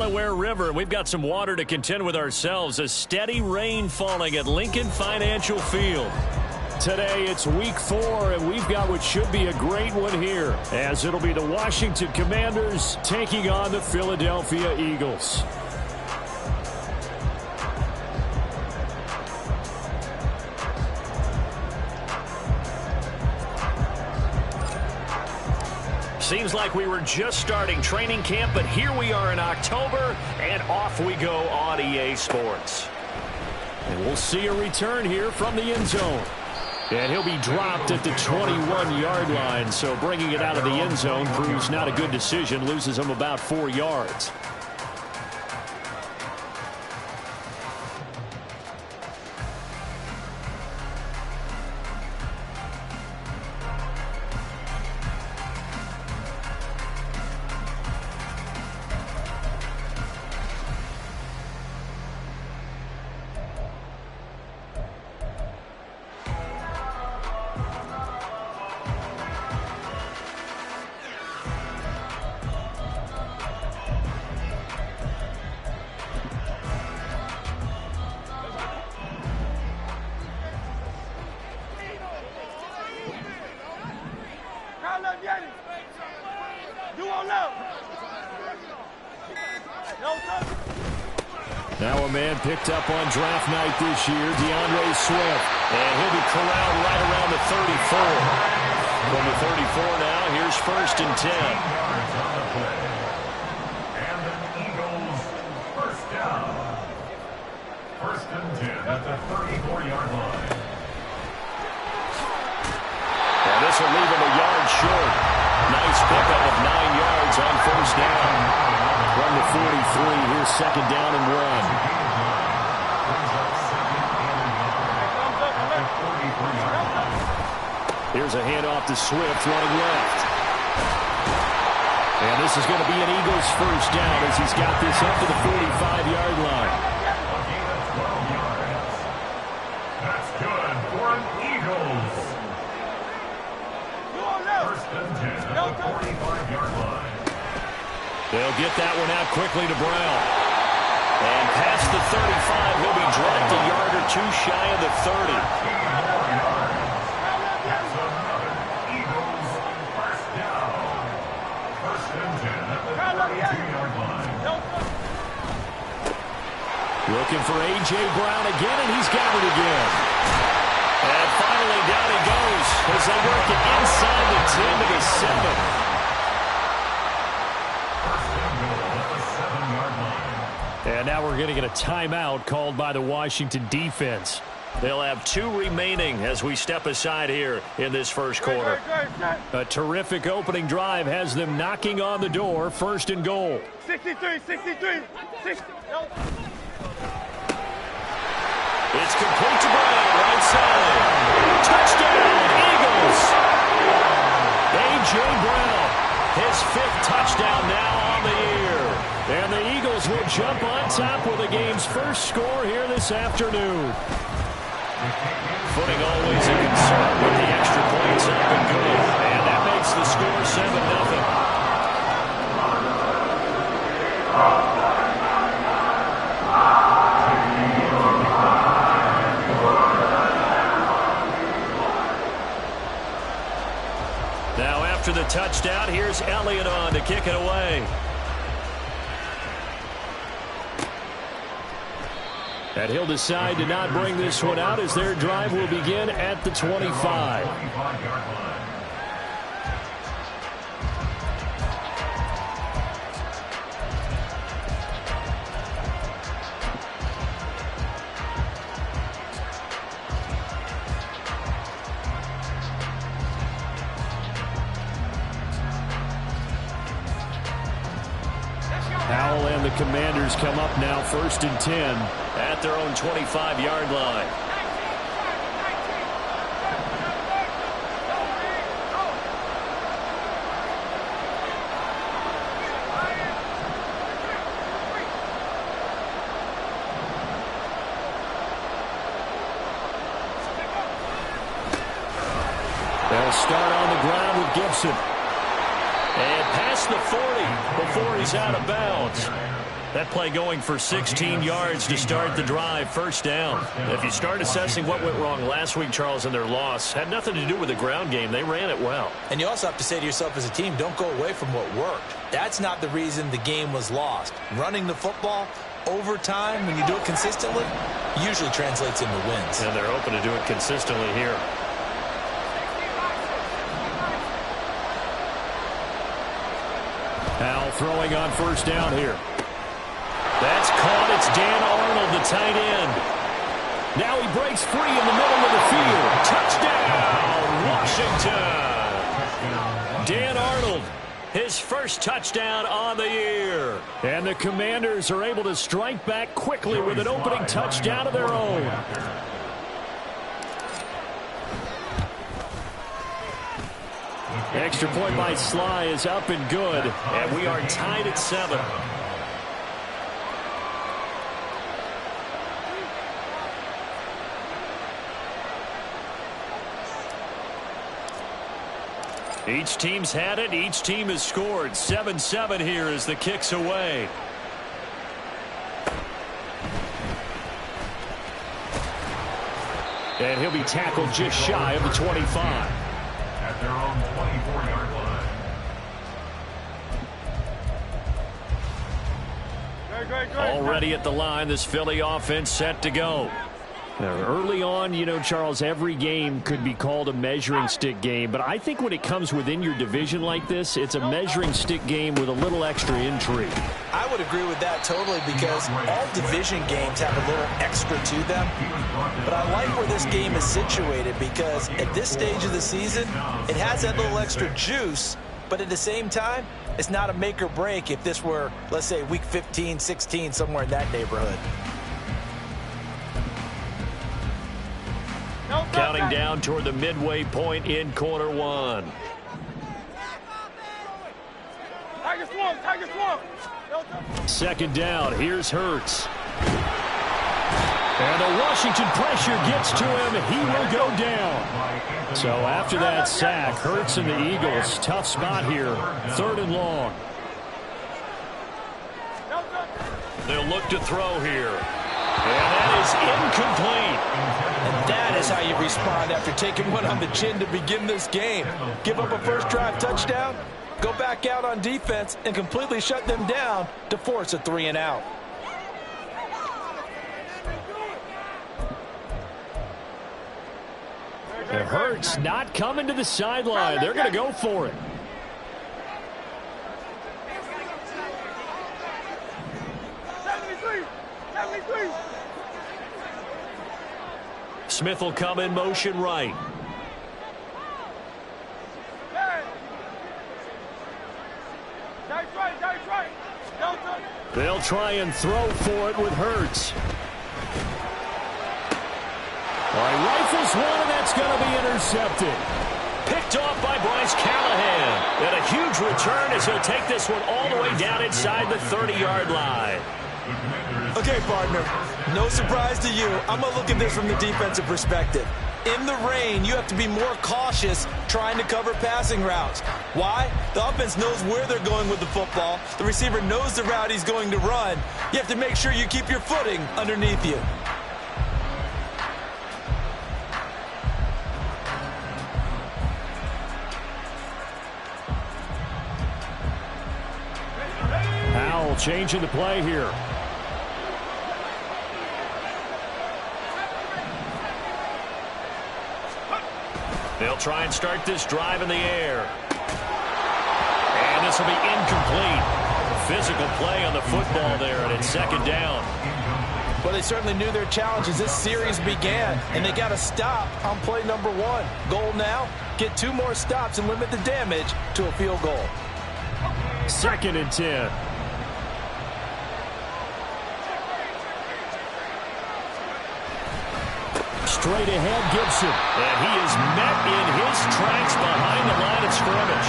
Delaware River. We've got some water to contend with ourselves. A steady rain falling at Lincoln Financial Field. Today it's week 4, and we've got what should be a great one here, as it'll be the Washington Commanders taking on the Philadelphia Eagles. Seems like we were just starting training camp, but here we are in October, and off we go on EA Sports. And we'll see a return here from the end zone. And he'll be dropped at the 21-yard line, so bringing it out of the end zone proves not a good decision, loses him about 4 yards. Now a man picked up on draft night this year, DeAndre Swift. And he'll be corralled right around the 34. From the 34 now, here's 1st and 10. And the Eagles first down. 1st and 10 at the 34-yard line. And this will leave him a yard short. Nice pickup of 9 yards on 1st down. From the 43, here's 2nd down and 1. Here's a handoff to Swift running left. And this is going to be an Eagles first down as he's got this up to the 45-yard line. That's good for an Eagles. 1st and 10 at the 45-yard line. They'll get that one out quickly to Brown. And past the 35, he'll be dropped a yard or 2 shy of the 30. That's another Eagles first down. 1st and 10 at the 32-yard line. Looking for A.J. Brown again, and he's got it again. And finally down he goes as they work it inside the 10 to the 7. And now we're going to get a timeout called by the Washington defense. They'll have 2 remaining as we step aside here in this first quarter. A terrific opening drive has them knocking on the door, 1st and goal. 63. It's complete to Brown, right side. Touchdown, Eagles! A.J. Brown, his 5th touchdown now on the year. And the Eagles will jump on top with the game's first score here this afternoon. Footing always a concern with the extra points up and good. And that makes the score 7-0. Now after the touchdown, here's Elliott on to kick it away. And he'll decide to not bring this one out as their drive will begin at the 25. Howell and the Commanders come up now, 1st and 10. At their own 25-yard line. They'll start on the ground with Gibson. And past the 40 before he's out of bounds. That play going for 16 yards to start the drive, first down. If you start assessing what went wrong last week, Charles, in their loss, had nothing to do with the ground game. They ran it well. And you also have to say to yourself as a team, don't go away from what worked. That's not the reason the game was lost. Running the football over time, when you do it consistently, usually translates into wins. And they're hoping to do it consistently here. Powell throwing on first down here. That's caught. It's Dan Arnold, the tight end. Now he breaks free in the middle of the field. Touchdown, Washington. Dan Arnold, his first touchdown on the year. And the Commanders are able to strike back quickly with an opening touchdown of their own. Extra point by Sly is up and good, and we are tied at 7. Each team's had it. Each team has scored. 7-7 here as the kick's away. And he'll be tackled just shy of the 25. At their own 24-yard line. Already at the line, this Philly offense set to go. Now, early on, you know, Charles, every game could be called a measuring stick game. But I think when it comes within your division like this, it's a measuring stick game with a little extra intrigue. I would agree with that totally because all division games have a little extra to them. But I like where this game is situated because at this stage of the season, it has that little extra juice. But at the same time, it's not a make or break if this were, let's say, week 15, 16, somewhere in that neighborhood. Counting down toward the midway point in quarter one. Second down. Here's Hurts. And the Washington pressure gets to him. He will go down. So after that sack, Hurts and the Eagles, tough spot here. 3rd and long. They'll look to throw here. And that is incomplete. And that is how you respond after taking one on the chin to begin this game. Give up a first drive touchdown, go back out on defense, and completely shut them down to force a 3-and-out. It hurts not coming to the sideline. They're going to go for it. Smith will come in motion right. They'll try and throw for it with Hurts. All right, rifles one, and that's going to be intercepted. Picked off by Bryce Callahan. And a huge return as he'll take this one all the way down inside the 30-yard line. Okay, partner, no surprise to you. I'm going to look at this from the defensive perspective. In the rain, you have to be more cautious trying to cover passing routes. Why? The offense knows where they're going with the football. The receiver knows the route he's going to run. You have to make sure you keep your footing underneath you. Powell changing the play here. They'll try and start this drive in the air. And this will be incomplete. Physical play on the football there, and it's 2nd down. Well, they certainly knew their challenge as this series began, and they got to stop on play number 1. Goal now, get 2 more stops and limit the damage to a field goal. 2nd and 10. Straight ahead, Gibson. And he is met in his tracks behind the line of scrimmage.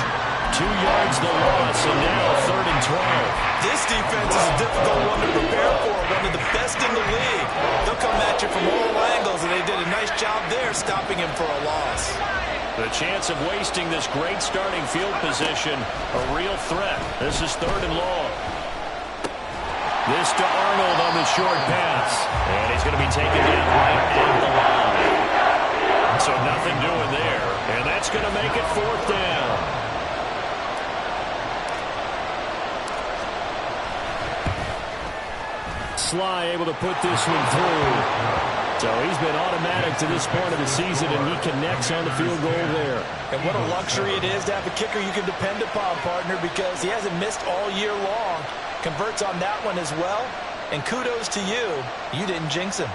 2 yards the loss, and now 3rd and 12. This defense is a difficult one to prepare for, one of the best in the league. They'll come at you from all angles, and they did a nice job there stopping him for a loss. The chance of wasting this great starting field position, a real threat. This is 3rd and long. This to Arnold on the short pass. And he's going to be taken down right at the line. So nothing doing there. And that's going to make it 4th down. Sly able to put this one through. So he's been automatic to this point of the season, and he connects on the field goal there. And what a luxury it is to have a kicker you can depend upon, partner, because he hasn't missed all year long. Converts on that one as well. And kudos to you. You didn't jinx him.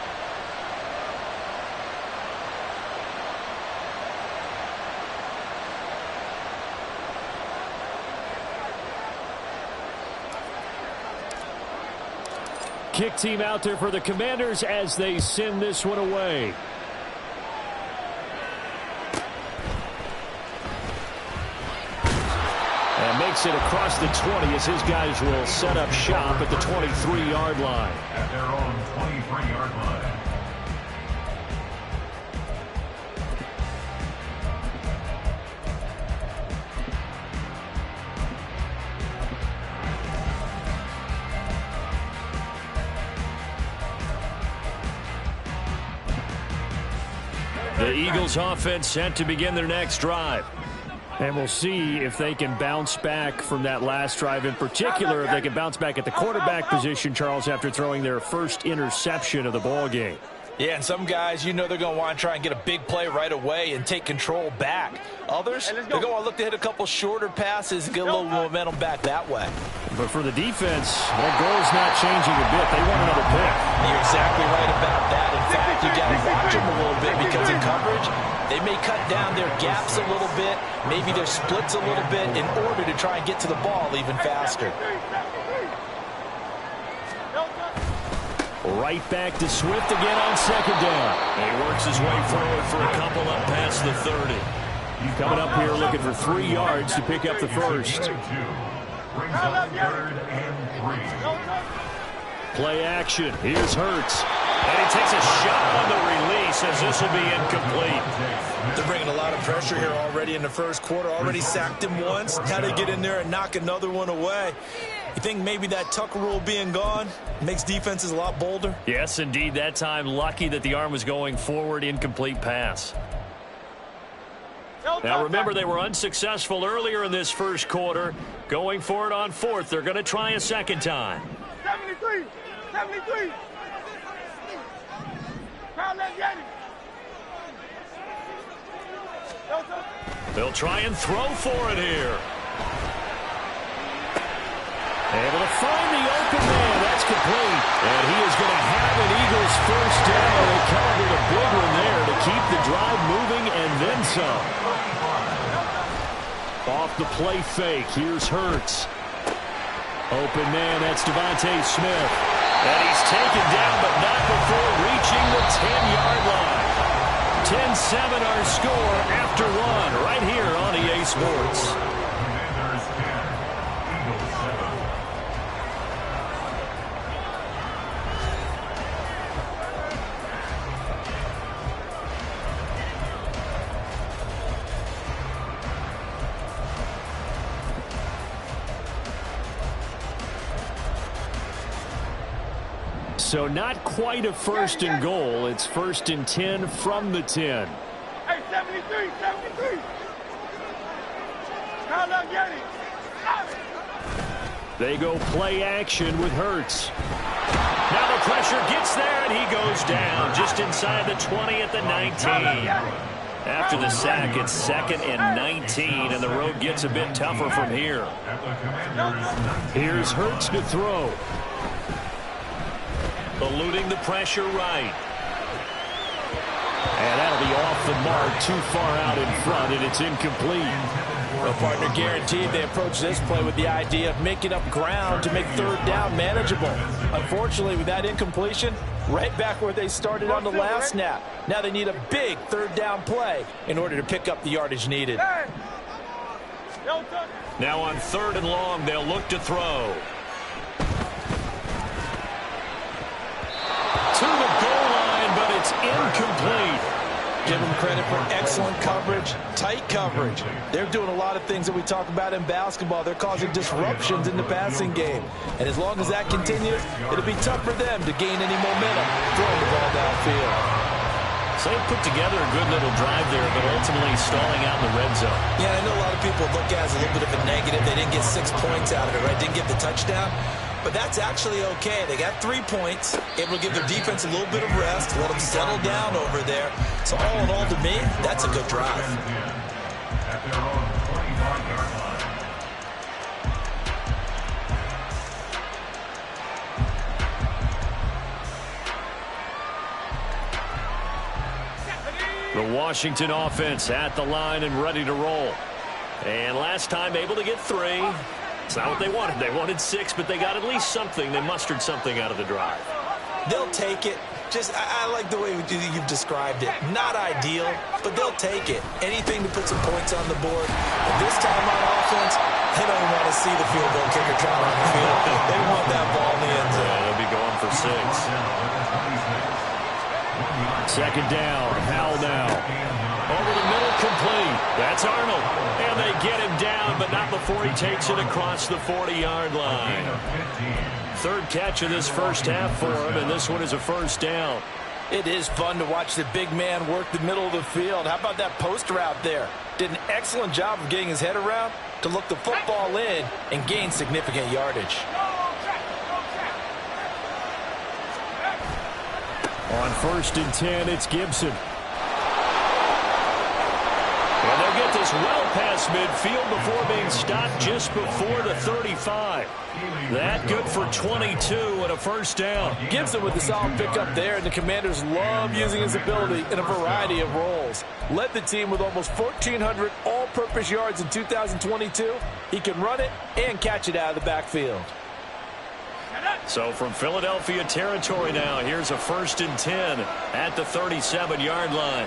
Kick team out there for the Commanders as they send this one away. And makes it across the 20 as his guys will set up shop at the 23-yard line. At their own 23-yard line. The Eagles offense set to begin their next drive. And we'll see if they can bounce back from that last drive. In particular, if they can bounce back at the quarterback position, Charles, after throwing their first interception of the ball game. Yeah, and some guys, you know they're going to want to try and get a big play right away and take control back. Others, they're going to want to look to hit a couple shorter passes and get a little momentum back that way. But for the defense, that goal's not changing a bit. They want another pick. You're exactly right about that. In fact, you got to watch them a little bit because in coverage, they may cut down their gaps a little bit, maybe their splits a little bit in order to try and get to the ball even faster. Right back to Swift again on 2nd down. He works his way forward for a couple up past the 30. Coming up here looking for 3 yards to pick up the first. Brings up 3rd and 3. Play action. Here's Hurts. And he takes a shot on the release as this will be incomplete. They're bringing a lot of pressure here already in the first quarter. Already sacked him once. Now they get in there and knock another one away. You think maybe that Tucker rule being gone makes defenses a lot bolder? Yes, indeed. That time, lucky that the arm was going forward. Incomplete pass. Now, remember, they were unsuccessful earlier in this first quarter. Going for it on 4th. They're going to try a second time. 73. 73. They'll try and throw for it here. Able to find the open man. That's complete. And he is going to have an Eagles first down. They calibrate a big one there to keep the drive moving and then some. Off the play fake. Here's Hurts. Open man. That's Devontae Smith. And he's taken down, but not before reaching the 10-yard line. 10-7 our score after one right here on EA Sports. Commanders 10, Eagles 7. So not quite a 1st and goal. It's 1st and 10 from the 10. Hey, 73, 73. Call up Yeti. They go play action with Hurts. Now the pressure gets there, and he goes down just inside the 20 at the 19. After the sack, it's 2nd and 19, and the road gets a bit tougher from here. Here's Hurts to throw. Eluding the pressure right. And that'll be off the mark, too far out in front, and it's incomplete. Well, partner, guaranteed they approach this play with the idea of making up ground to make 3rd down manageable. Unfortunately, with that incompletion, right back where they started on the last snap. Now they need a big 3rd down play in order to pick up the yardage needed. Now on 3rd and long, they'll look to throw. To the goal line, but it's incomplete. Give them credit for excellent coverage, tight coverage. They're doing a lot of things that we talk about in basketball. They're causing disruptions in the passing game. And as long as that continues, it'll be tough for them to gain any momentum throwing the ball downfield. So they put together a good little drive there, but ultimately stalling out in the red zone. Yeah, I know a lot of people look at it as a little bit of a negative. They didn't get 6 points out of it, right? Didn't get the touchdown. But that's actually okay. They got 3 points, able to give their defense a little bit of rest, let them settle down over there. So all in all, to me, that's a good drive. At their own 25-yard line. The Washington offense at the line and ready to roll. And last time able to get 3. It's not what they wanted. They wanted 6, but they got at least something. They mustered something out of the drive. They'll take it. I like the way you've described it. Not ideal, but they'll take it. Anything to put some points on the board. And this time on offense, they don't want to see the field goal kicker trying on the field. They want that ball in the end zone. Yeah, they'll be going for 6. Second down. Howell now. Over the middle, complete. That's Arnold. And they get him down, but not before he takes it across the 40-yard line. 3rd catch of this first half for him, and this one is a first down. It is fun to watch the big man work the middle of the field. How about that post route there? Did an excellent job of getting his head around to look the football in and gain significant yardage. On 1st and 10, it's Gibson. And they'll get this well past midfield before being stopped just before the 35. That good for 22 and a first down. Gibson with the solid pickup there, and the Commanders love using his ability in a variety of roles. Led the team with almost 1,400 all-purpose yards in 2022. He can run it and catch it out of the backfield. So from Philadelphia territory now, here's a 1st and 10 at the 37-yard line.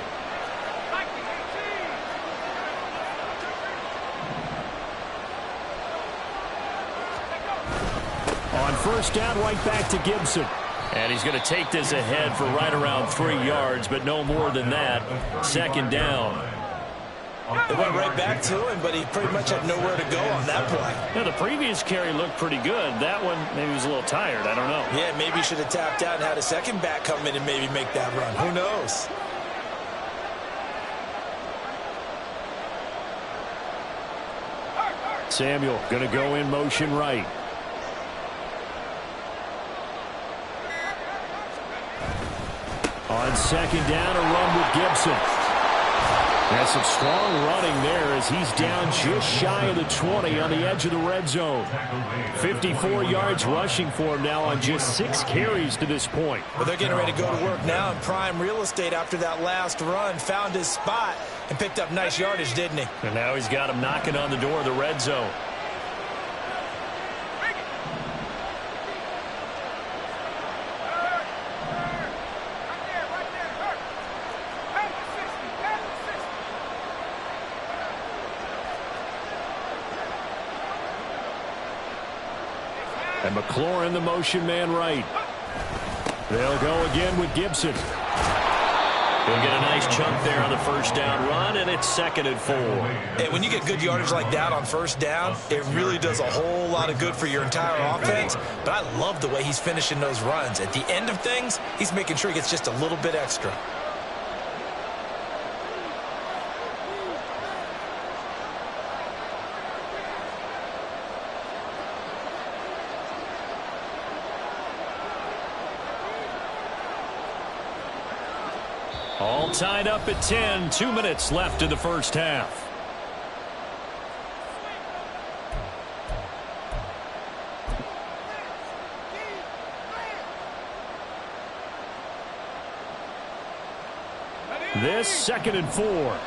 On 1st down, right back to Gibson. And he's going to take this ahead for right around 3 yards, but no more than that. 2nd down. They went right back to him, but he pretty much had nowhere to go on that play. Yeah, the previous carry looked pretty good. That one, maybe he was a little tired. I don't know. Yeah, maybe he should have tapped out and had a second back come in and maybe make that run. Who knows? Samuel going to go in motion right. On 2nd down, a run with Gibson. That's some strong running there as he's down just shy of the 20 on the edge of the red zone. 54 yards rushing for him now on just 6 carries to this point. Well, they're getting ready to go to work now in prime real estate after that last run. Found his spot and picked up nice yardage, didn't he? And now he's got him knocking on the door of the red zone. And McLaurin, the motion man right. They'll go again with Gibson. He'll get a nice chunk there on the 1st down run, and it's 2nd and 4. And when you get good yardage like that on 1st down, it really does a whole lot of good for your entire offense. But I love the way he's finishing those runs. At the end of things, he's making sure he gets just a little bit extra. All tied up at 10. 2 minutes left in the first half. This 2nd and 4.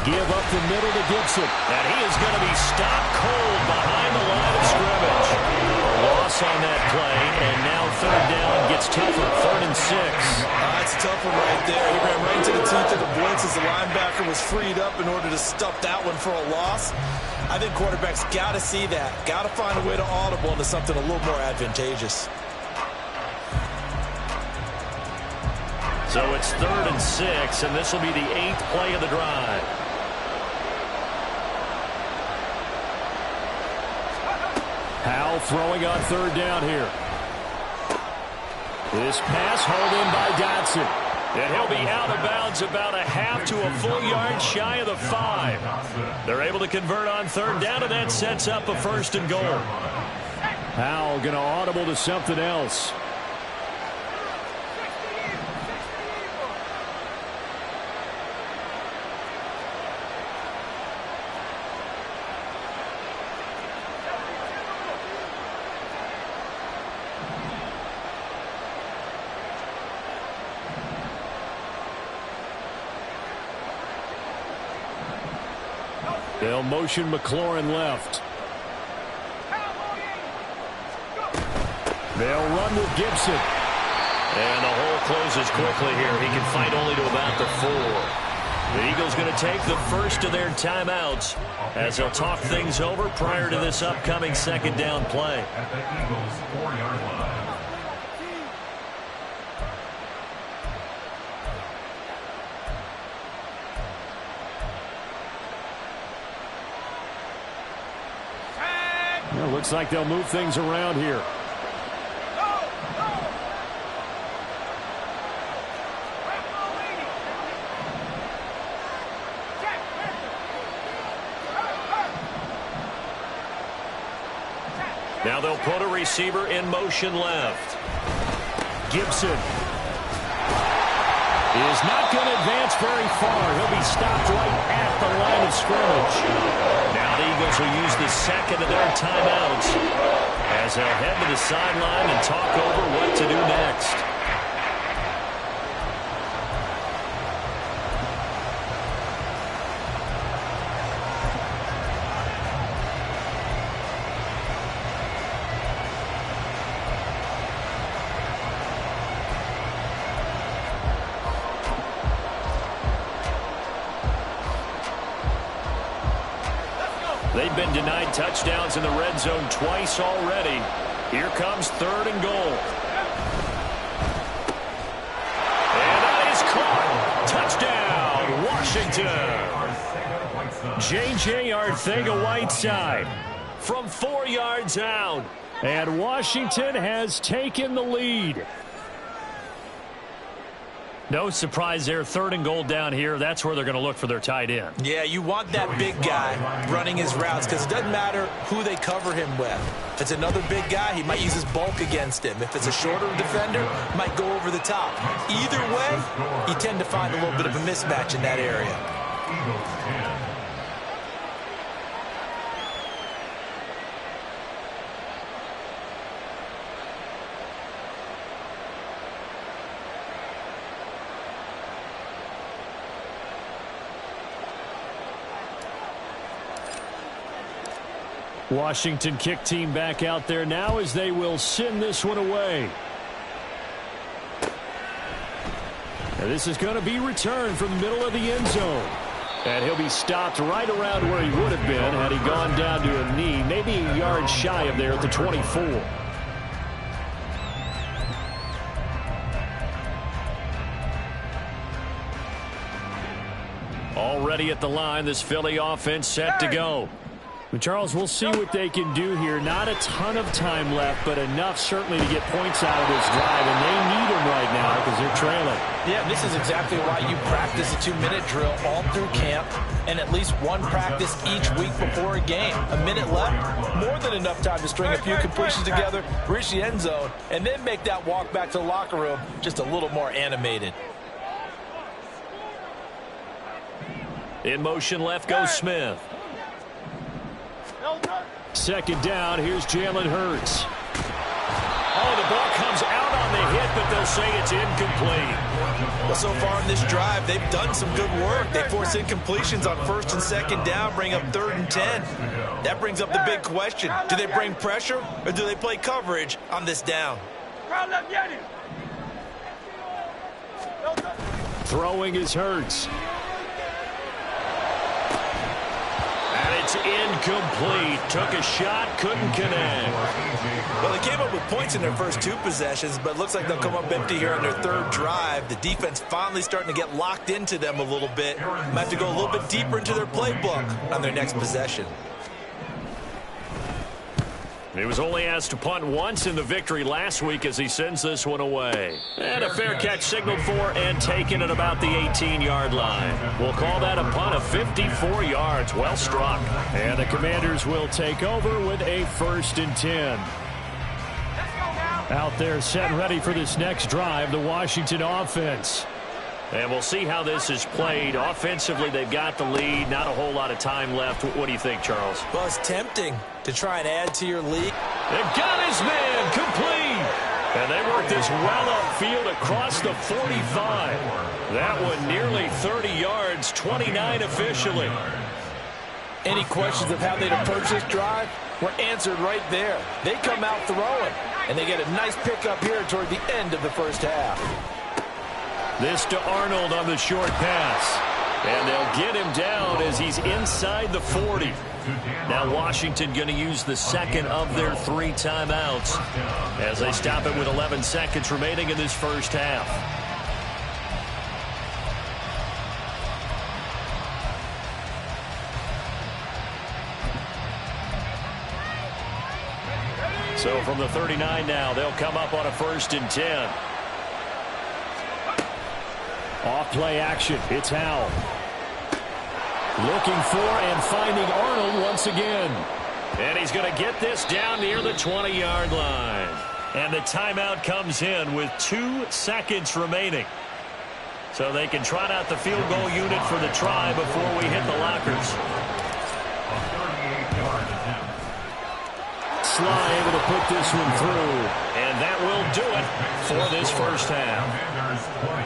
Give up the middle to Gibson. And he is going to be stopped cold behind the line of scrimmage. A loss pass on that play, and now third down gets tougher. 3rd and 6. That's a tough one right there. He ran right into the teeth of the blitz as the linebacker was freed up in order to stuff that one for a loss. I think quarterbacks got to see that. Got to find a way to audible into something a little more advantageous. So it's 3rd and 6, and this will be the 8th play of the drive. Howell throwing on 3rd down here. This pass hauled in by Dotson. And he'll be out of bounds about a half to a full yard shy of the 5. They're able to convert on 3rd down, and that sets up a 1st and goal. Howell going to audible to something else. They'll motion McLaurin left. They'll run with Gibson. And the hole closes quickly here. He can fight only to about the 4. The Eagles going to take the first of their timeouts as they'll talk things over prior to this upcoming 2nd down play. At the Eagles' 4-yard line. Well, looks like they'll move things around here. Now they'll put a receiver in motion left. Gibson is not going to advance very far. He'll be stopped right at the line of scrimmage. Now the Eagles will use the 2nd of their timeouts as they'll head to the sideline and talk over what to do next. They've been denied touchdowns in the red zone twice already. Here comes 3rd and goal. And that is caught. Touchdown, Washington. J.J. Arcega-Whiteside from 4 yards out. And Washington has taken the lead. No surprise there. 3rd and goal down here. That's where they're going to look for their tight end. Yeah, you want that big guy running his routes because it doesn't matter who they cover him with. If it's another big guy, he might use his bulk against him. If it's a shorter defender, he might go over the top. Either way, you tend to find a little bit of a mismatch in that area. Eagles 10. Washington kick team back out there now as they will send this one away. And this is going to be returned from the middle of the end zone. And he'll be stopped right around where he would have been had he gone down to a knee, maybe a yard shy of there at the 24. Already at the line, this Philly offense set to go. But Charles, we'll see what they can do here. Not a ton of time left, but enough certainly to get points out of this drive. And they need them right now because they're trailing. Yeah, this is exactly why you practice a 2-minute drill all through camp and at least one practice each week before a game. A minute left, more than enough time to string a few completions together, reach the end zone, and then make that walk back to the locker room just a little more animated. In motion left goes Smith. 2nd down, here's Jalen Hurts. Oh, the ball comes out on the hit but they'll say it's incomplete. Well, so far in this drive, they've done some good work. They force incompletions on 1st and 2nd down, bring up 3rd and 10. That brings up the big question. Do they bring pressure or do they play coverage on this down? Throwing is Hurts. And it's incomplete. Took a shot, couldn't connect. Well, they came up with points in their first 2 possessions, but it looks like they'll come up empty here on their 3rd drive. The defense finally starting to get locked into them a little bit. Might have to go a little bit deeper into their playbook on their next possession. He was only asked to punt once in the victory last week as he sends this one away. And a fair catch signaled for and taken at about the 18-yard line. We'll call that a punt of 54 yards. Well struck. And the Commanders will take over with a 1st and 10. Out there set and ready for this next drive, the Washington offense. And we'll see how this is played. Offensively, they've got the lead. Not a whole lot of time left. What do you think, Charles? Well, it's tempting to try and add to your lead. They've got his man complete. And they work this well upfield across the 45. That one nearly 30 yards, 29 officially. Any questions of how they'd approach this drive were answered right there. They come out throwing, and they get a nice pickup here toward the end of the first half. This to Arnold on the short pass. And they'll get him down as he's inside the 40. Now Washington going to use the second of their 3 timeouts as they stop it with 11 seconds remaining in this first half. So from the 39 now, they'll come up on a 1st and 10. Off play action. It's Howell. Looking for and finding Arnold once again. And he's going to get this down near the 20-yard line. And the timeout comes in with 2 seconds remaining. So they can trot out the field goal unit for the try before we hit the lockers. Sly able to put this one through. And that will do it for this first half.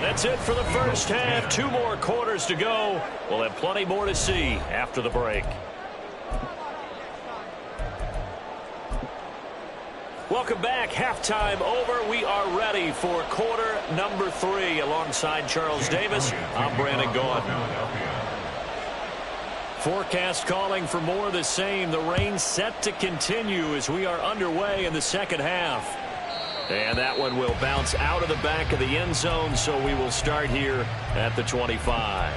That's it for the first half. 2 more quarters to go. We'll have plenty more to see after the break. Welcome back. Halftime over. We are ready for quarter number 3. Alongside Charles Davis, I'm Brandon Gaughan. Forecast calling for more of the same. The rain set to continue as we are underway in the second half. And that one will bounce out of the back of the end zone, so we will start here at the 25.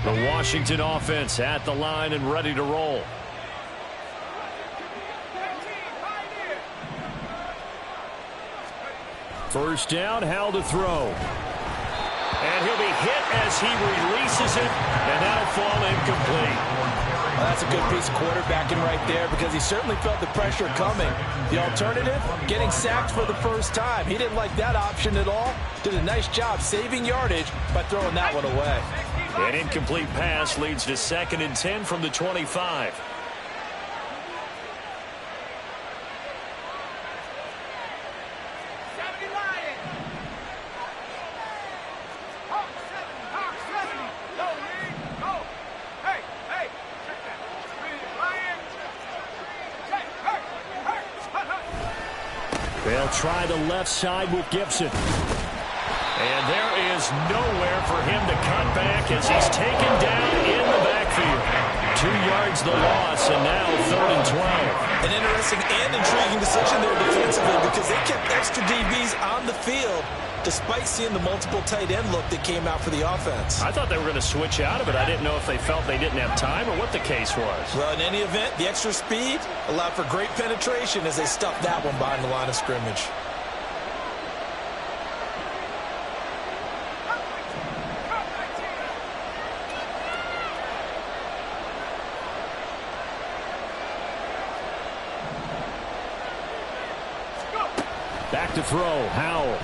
The Washington offense at the line and ready to roll. First down, Howell to throw. And he'll be hit as he releases it, and that'll fall incomplete. Well, that's a good piece of quarterbacking right there because he certainly felt the pressure coming. The alternative, getting sacked for the first time. He didn't like that option at all. Did a nice job saving yardage by throwing that one away. An incomplete pass leads to 2nd and 10 from the 25. They'll try the left side with Gibson. And there is nowhere for him to cut back as he's taken down in the backfield. 2 yards the loss, and now 3rd and 12. An interesting and intriguing decision there defensively because they kept extra DBs on the field despite seeing the multiple tight end look that came out for the offense. I thought they were going to switch out of it. I didn't know if they felt they didn't have time or what the case was. Well, in any event, the extra speed allowed for great penetration as they stuffed that one behind the line of scrimmage. Back to throw, Howell.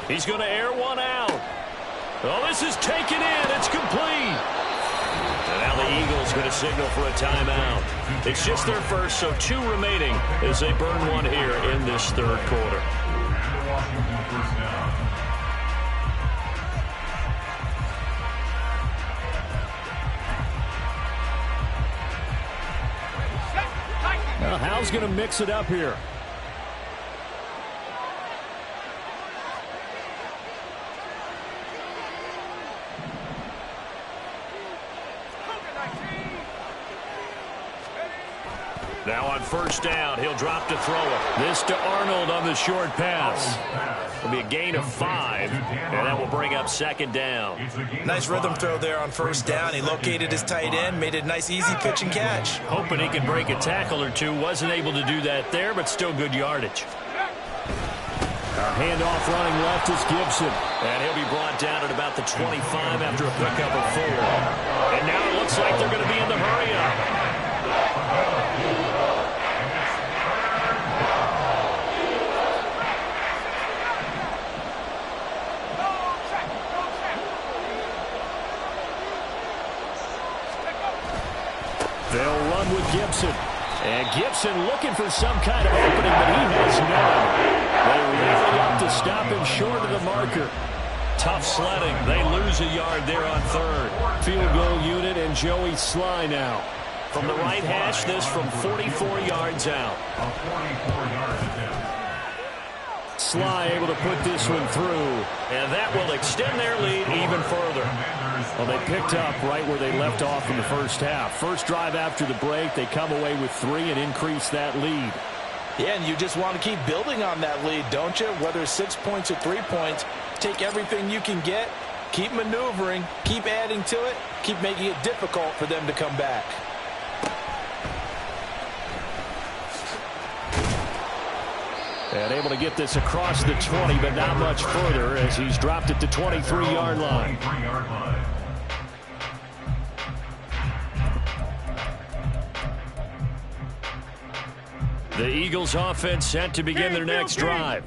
He's going to air one out. Oh, this is taken in. It's complete. And now the Eagles going to signal for a timeout. It's just their first, so 2 remaining as they burn one here in this third quarter. And the Washington first down. Well, Hal's going to mix it up here. Now on first down, he'll drop to throw it. This to Arnold on the short pass. It'll be a gain of 5, and that will bring up second down. Nice rhythm throw there on first down. He located his tight end, made it a nice, easy pitch and catch. Hoping he can break a tackle or two. Wasn't able to do that there, but still good yardage. Handoff running left is Gibson. And he'll be brought down at about the 25 after a pickup of 4. And now it looks like they're going to be in the hurry-up. They'll run with Gibson. And Gibson looking for some kind of opening, but he has none. They rally up to stop him short of the marker. Tough sledding. They lose a yard there on third. Field goal unit and Joey Sly now. From the right hash, this from 44 yards out. Sly able to put this one through. And that will extend their lead even further. Well, they picked up right where they left off in the first half. First drive after the break, they come away with 3 and increase that lead. Yeah, and you just want to keep building on that lead, don't you? Whether it's 6 points or 3 points, take everything you can get, keep maneuvering, keep adding to it, keep making it difficult for them to come back. And able to get this across the 20, but not much further as he's dropped it to 23-yard line. The Eagles offense set to begin their next drive.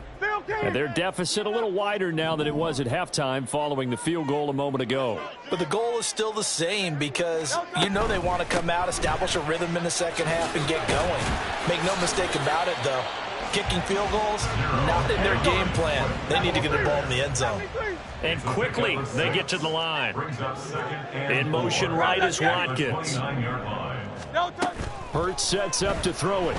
And their deficit a little wider now than it was at halftime following the field goal a moment ago. But the goal is still the same because you know they want to come out, establish a rhythm in the second half, and get going. Make no mistake about it, though. Kicking field goals, not in their game plan. They need to get the ball in the end zone. And quickly, they get to the line. In motion right is Watkins. Hurts sets up to throw it.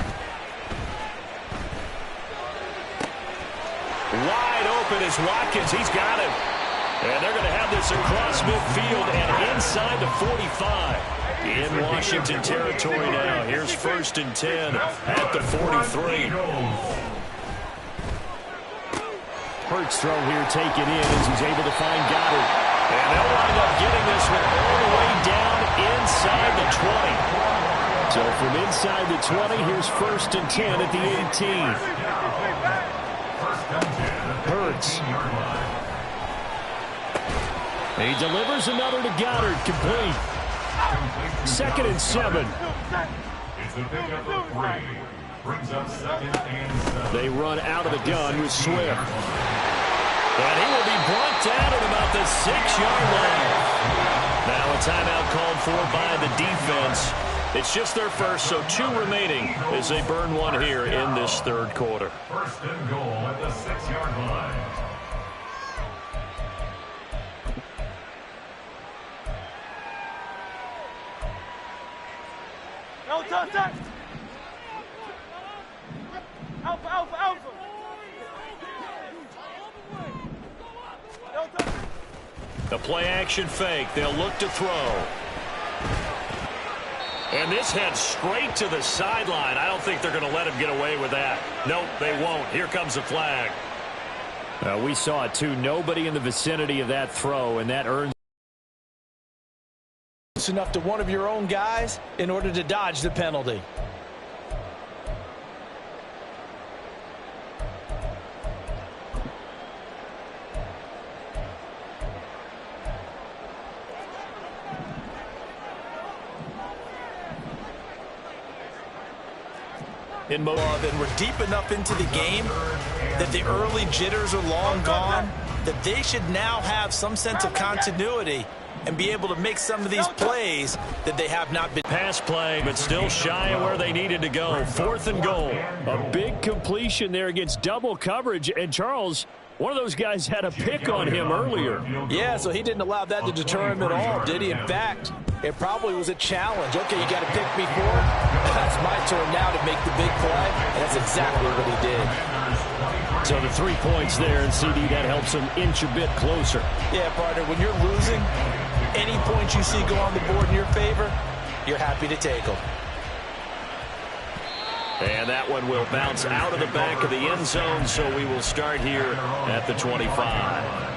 Wide open is Watkins. He's got it. And they're going to have this across midfield and inside the 45. In Washington territory now. Here's first and 10 at the 43. Hurts throw here taken in as he's able to find Goddard. And they'll wind up getting this one all the way down inside the 20. So from inside the 20, here's first and 10 at the 18. Hurts. He delivers another to Goddard, complete. Second and 7. It's a pickup of 3. Brings up second and 7. They run out of the gun with Swift. And he will be brought down at about the 6-yard line. Now a timeout called for by the defense. It's just their first, so 2 remaining as they burn one here in this third quarter. First and goal at the 6-yard line. No touch. Alpha, alpha, alpha. No touch. The play action fake. They'll look to throw. And this heads straight to the sideline. I don't think they're going to let him get away with that. Nope, they won't. Here comes the flag. We saw it too. Nobody in the vicinity of that throw, and that earns Enough to one of your own guys in order to dodge the penalty. And we're deep enough into the game that the early jitters are long gone. that they should now have some sense of continuity and be able to make some of these plays that they have not been. Pass play, but still shy of where they needed to go. 4th and goal. A big completion there against double coverage. And Charles, one of those guys had a pick on him earlier. Yeah, so he didn't allow that to deter him at all, did he? In fact, it probably was a challenge. Okay, you got to pick me for it. That's my turn now to make the big play. And that's exactly what he did. So the 3 points there, and CD, that helps him inch a bit closer. Yeah, partner, when you're losing, any points you see go on the board in your favor, you're happy to take them. And that one will bounce out of the back of the end zone, so we will start here at the 25.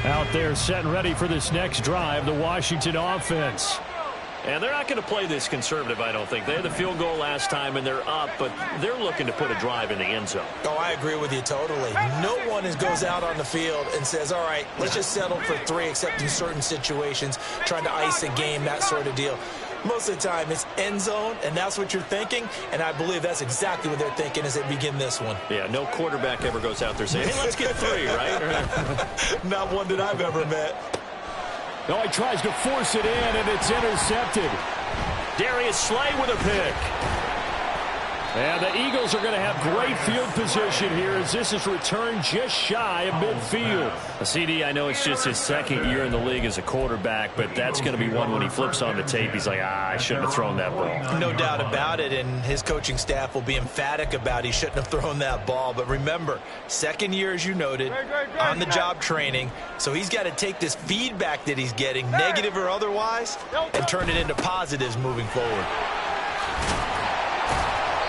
Out there set and ready for this next drive, the Washington offense. And they're not going to play this conservative, I don't think. They had the field goal last time, and they're up, but they're looking to put a drive in the end zone. Oh, I agree with you totally. No one goes out on the field and says, all right, let's just settle for 3, except in certain situations, trying to ice a game, that sort of deal. Most of the time, it's end zone, and that's what you're thinking, and I believe that's exactly what they're thinking as they begin this one. Yeah, no quarterback ever goes out there saying, hey, let's get 3, right? Not one that I've ever met. No, he tries to force it in, and it's intercepted. Darius Slay with a pick. And the Eagles are going to have great field position here as this is returned just shy of midfield. CD, I know it's just his 2nd year in the league as a quarterback, but that's going to be one when he flips on the tape. He's like, I shouldn't have thrown that ball. No doubt about it, and his coaching staff will be emphatic about he shouldn't have thrown that ball. But remember, 2nd year, as you noted, on-the-job training, so he's got to take this feedback that he's getting, negative or otherwise, and turn it into positives moving forward.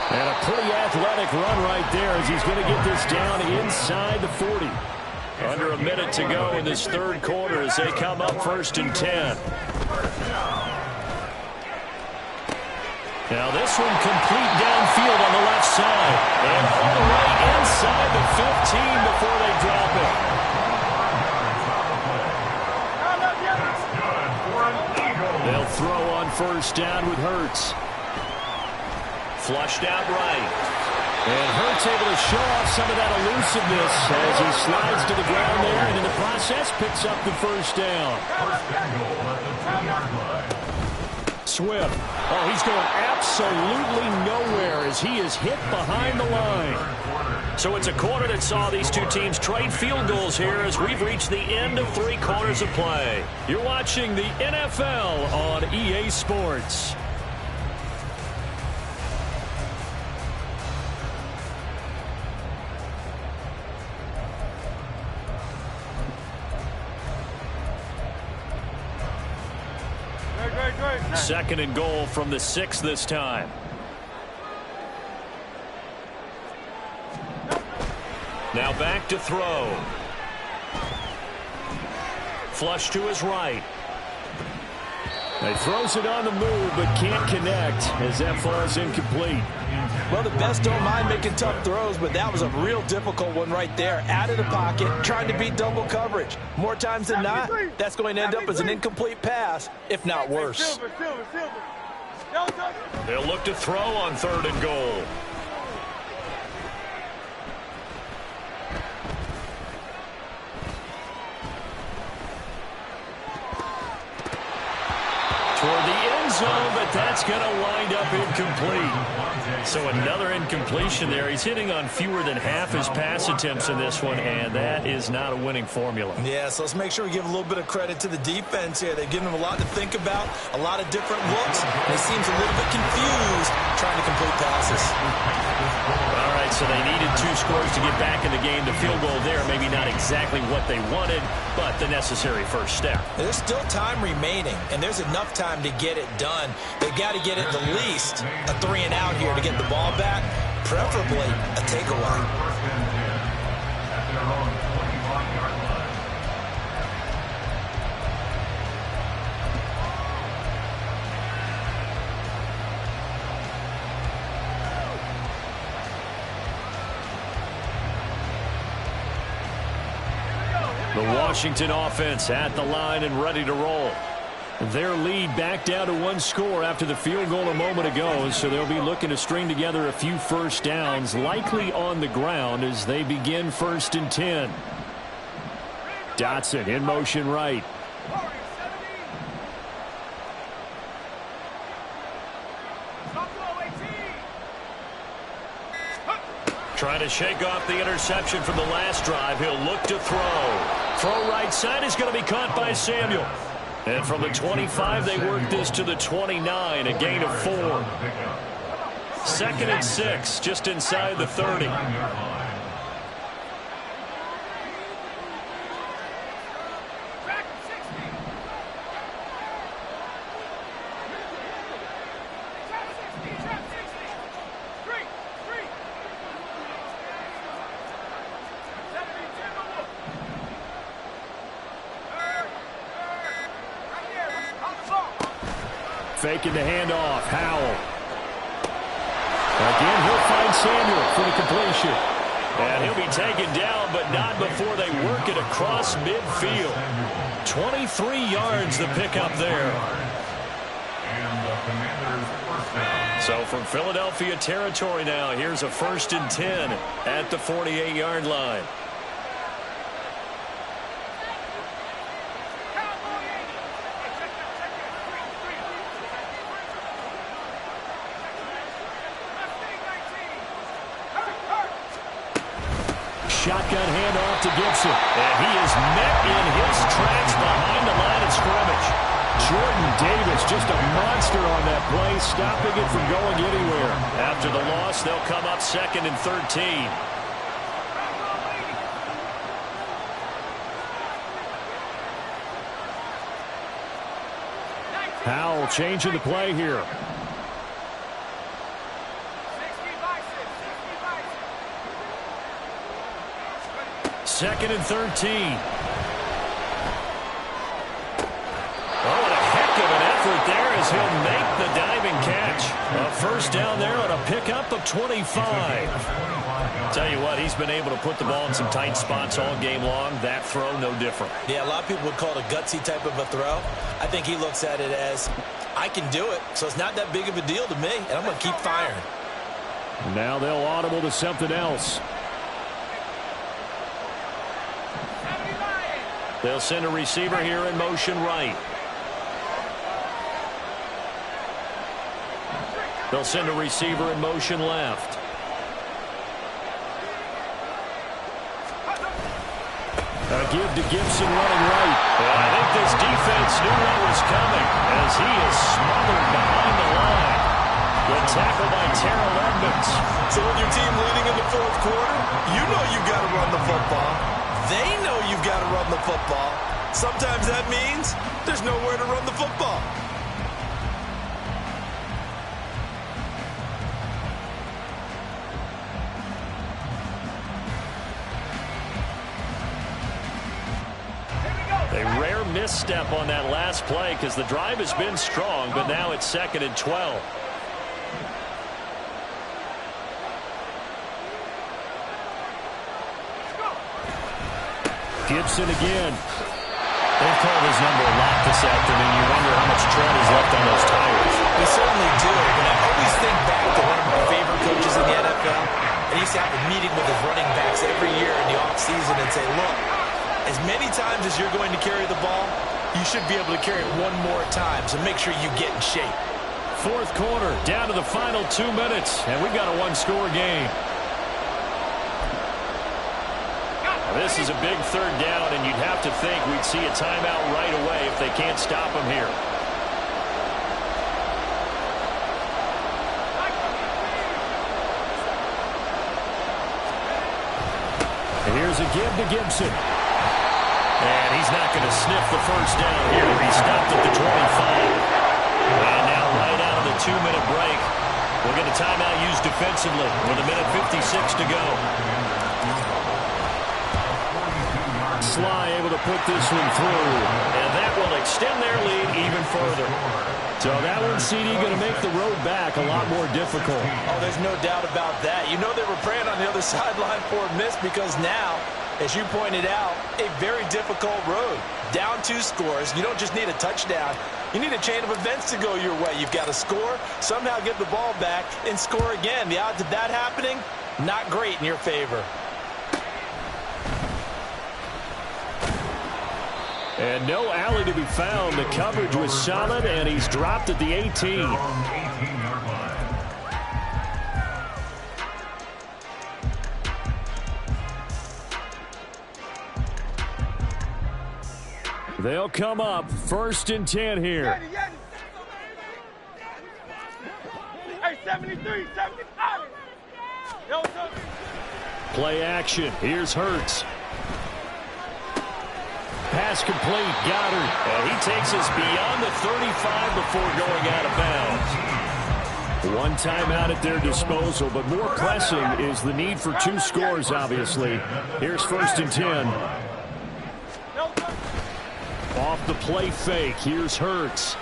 And a pretty athletic run right there as he's going to get this down inside the 40. Under a minute to go in this 3rd quarter as they come up 1st and 10. Now this one complete downfield on the left side. And all the way inside the 15 before they drop it. They'll throw on 1st down with Hurts. Flushed out right. And Hurts able to show off some of that elusiveness as he slides to the ground there, and in the process picks up the 1st down. Swift. Oh, he's going absolutely nowhere as he is hit behind the line. So it's a quarter that saw these two teams trade field goals here as we've reached the end of 3 quarters of play. You're watching the NFL on EA Sports. Second and goal from the 6 this time. Now back to throw. Flush to his right. He throws it on the move but can't connect as that falls incomplete. Well, the best don't mind making tough throws, but that was a real difficult one right there. Out of the pocket, trying to beat double coverage. More times than not, that's going to end up as an incomplete pass, if not worse. They'll look to throw on 3rd and goal. Toward the end zone, but that's going to wind up incomplete. So another incompletion there. He's hitting on fewer than half his pass attempts in this one, and that is not a winning formula. Yeah, so let's make sure we give a little bit of credit to the defense here. They've given him a lot to think about, a lot of different looks. He seems a little bit confused trying to complete passes. All right, so they needed 2 scores to get back in the game. The field goal there, maybe not exactly what they wanted, but the necessary first step. There's still time remaining, and there's enough time to get it done. They've got to get at the least a 3 and out here to get the ball back, preferably a takeaway. Washington offense at the line and ready to roll. Their lead back down to 1 score after the field goal a moment ago, so they'll be looking to string together a few first downs, likely on the ground as they begin 1st and 10. Dotson in motion right. Trying to shake off the interception from the last drive. He'll look to throw. Throw right side is going to be caught by Samuel. And from the 25, they work this to the 29, a gain of 4. 2nd and 6, just inside the 30. Faking the handoff. Howell. Again, he'll find Samuel for the completion. And he'll be taken down, but not before they work it across midfield. 23 yards the pickup there. So from Philadelphia territory now, here's a 1st and 10 at the 48-yard line. Shotgun handoff to Gibson. And he is met in his tracks behind the line of scrimmage. Jordan Davis, just a monster on that play, stopping it from going anywhere. After the loss, they'll come up 2nd and 13. Howell changing the play here. 2nd and 13. Oh, and a heck of an effort there as he'll make the diving catch. A 1st down there on a pickup of 25. Tell you what, he's been able to put the ball in some tight spots all game long. That throw, no different. Yeah, a lot of people would call it a gutsy type of a throw. I think he looks at it as, I can do it, so it's not that big of a deal to me, and I'm going to keep firing. Now they'll audible to something else. They'll send a receiver here in motion right. They'll send a receiver in motion left. A give to Gibson running right. Well, I think this defense knew what was coming as he is smothered behind the line. Good tackle by Terrell Edmonds. So with your team leading in the 4th quarter, you know you've got to run the football. They know you've got to run the football. Sometimes that means there's nowhere to run the football. A rare misstep on that last play because the drive has been strong, but now it's 2nd and 12. Gibson again. They've called his number a lot this afternoon. You wonder how much tread is left on those tires. We certainly do. And I always think back to one of my favorite coaches in the NFL. And he used to have a meeting with his running backs every year in the offseason and say, look, as many times as you're going to carry the ball, you should be able to carry it one more time. So make sure you get in shape. 4th quarter, down to the final 2 minutes. And we've got a 1-score game. This is a big 3rd down, and you'd have to think we'd see a timeout right away if they can't stop him here. And here's a give to Gibson. And he's not going to sniff the 1st down here. He stopped at the 25. And now right out of the 2-minute break, we'll get a timeout used defensively with 1:56 to go. Sly able to put this one through, and that will extend their lead even further. So that one, CD, going to make the road back a lot more difficult. Oh, there's no doubt about that. You know they were praying on the other sideline for a miss because now As you pointed out, a very difficult road. Down 2 scores. You don't just need a touchdown. You need a chain of events to go your way. You've got to score, somehow get the ball back, and score again. The odds of that happening, not great in your favor. And no alley to be found. The coverage was solid, and he's dropped at the 18. They'll come up 1st and 10 here. Hey, 73, 75. Yo, Play action. Here's Hurts. Pass complete. Goddard. And he takes us beyond the 35 before going out of bounds. One timeout at their disposal, but more pressing is the need for 2 scores, obviously. Here's 1st and 10. Off the play fake. Here's Hurts.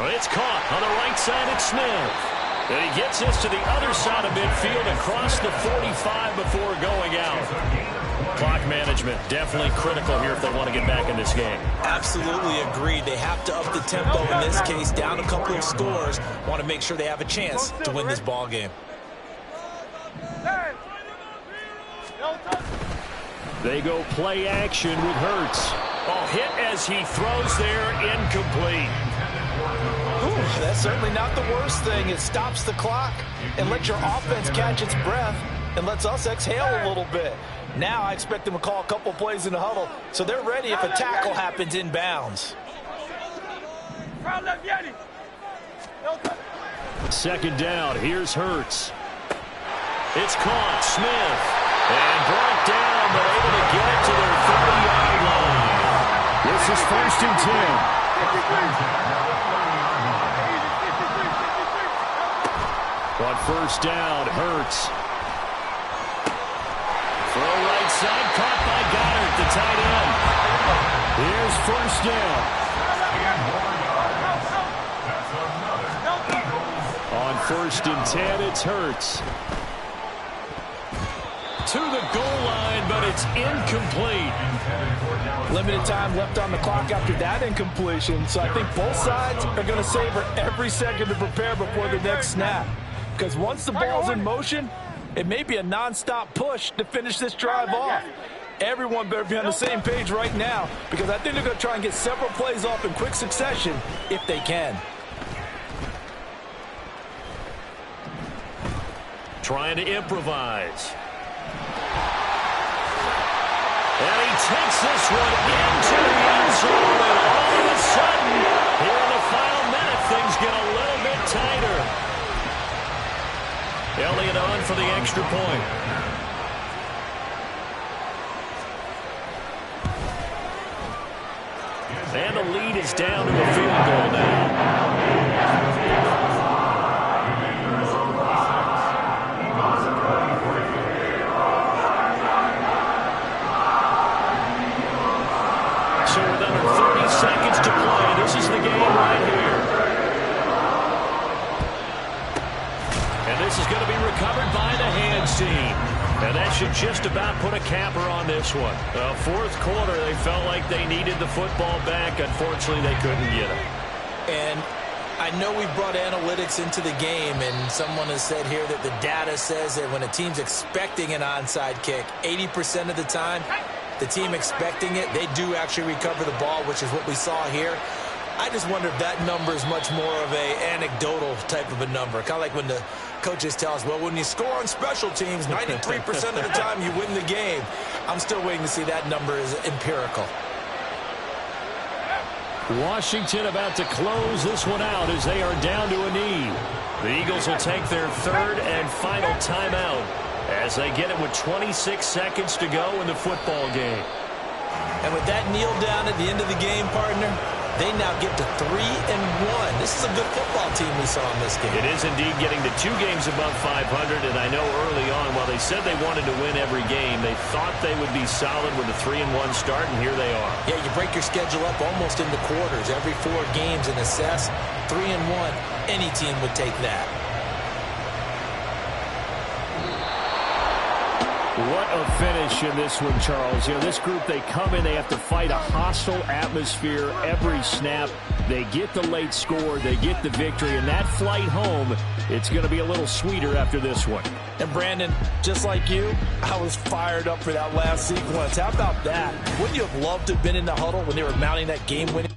It's caught on the right side. It's Smith. And he gets us to the other side of midfield across the 45 before going out. Clock management definitely critical here if they want to get back in this game. Absolutely agreed. They have to up the tempo in this case, down a couple of scores. Want to make sure they have a chance to win this ball game. They go play action with Hurts. Oh, hit as he throws there, incomplete. Ooh, that's certainly not the worst thing. It stops the clock and lets your offense catch its breath and lets us exhale a little bit. Now I expect them to call a couple plays in the huddle so they're ready if a tackle happens inbounds. 2nd down. Here's Hurts. It's caught. Smith. And brought down, but able to get it to their 30-yard line. This is 1st and 10. On 1st down, Hurts. Throw right side, caught by Goddard, the tight end. Here's 1st down. On 1st and 10, it's Hurts. To the goal line, but it's incomplete. Limited time left on the clock after that incompletion, so I think both sides are going to savor every second to prepare before the next snap. Because once the ball's in motion, it may be a non-stop push to finish this drive off. Everyone better be on the same page right now, because I think they're going to try and get several plays off in quick succession if they can. Trying to improvise. And he takes this one into the end zone, and all of a sudden, here in the final minute, things get a little bit tighter. Elliott on for the extra point. And the lead is down to a field goal now. So with under 30 seconds to play, this is the game right here. And this is going to be recovered by the hands team. And that should just about put a capper on this one. 4th quarter, they felt like they needed the football back. Unfortunately, they couldn't get it. And I know we brought analytics into the game, and someone has said here that the data says that when a team's expecting an onside kick, 80% of the time, the team expecting it, they do actually recover the ball, which is what we saw here. I just wonder if that number is much more of a anecdotal type of a number. Kind of like when the coaches tell us, well, when you score on special teams, 93% of the time you win the game. I'm still waiting to see that number is empirical. Washington about to close this one out as they are down to a knee. The Eagles will take their 3rd and final timeout as they get it with 26 seconds to go in the football game. And with that kneel down at the end of the game, partner, they now get to 3-1. This is a good football team we saw in this game. It is indeed getting to 2 games above 500, and I know early on, while they said they wanted to win every game, they thought they would be solid with a 3-1 start, and here they are. Yeah, you break your schedule up almost into quarters, every 4 games, and assess 3-1. Any team would take that. What a finish in this one, Charles. You know, this group, they come in, they have to fight a hostile atmosphere every snap. They get the late score, they get the victory, and that flight home, it's going to be a little sweeter after this one. And Brandon, just like you, I was fired up for that last sequence. How about that? Wouldn't you have loved to have been in the huddle when they were mounting that game-winning?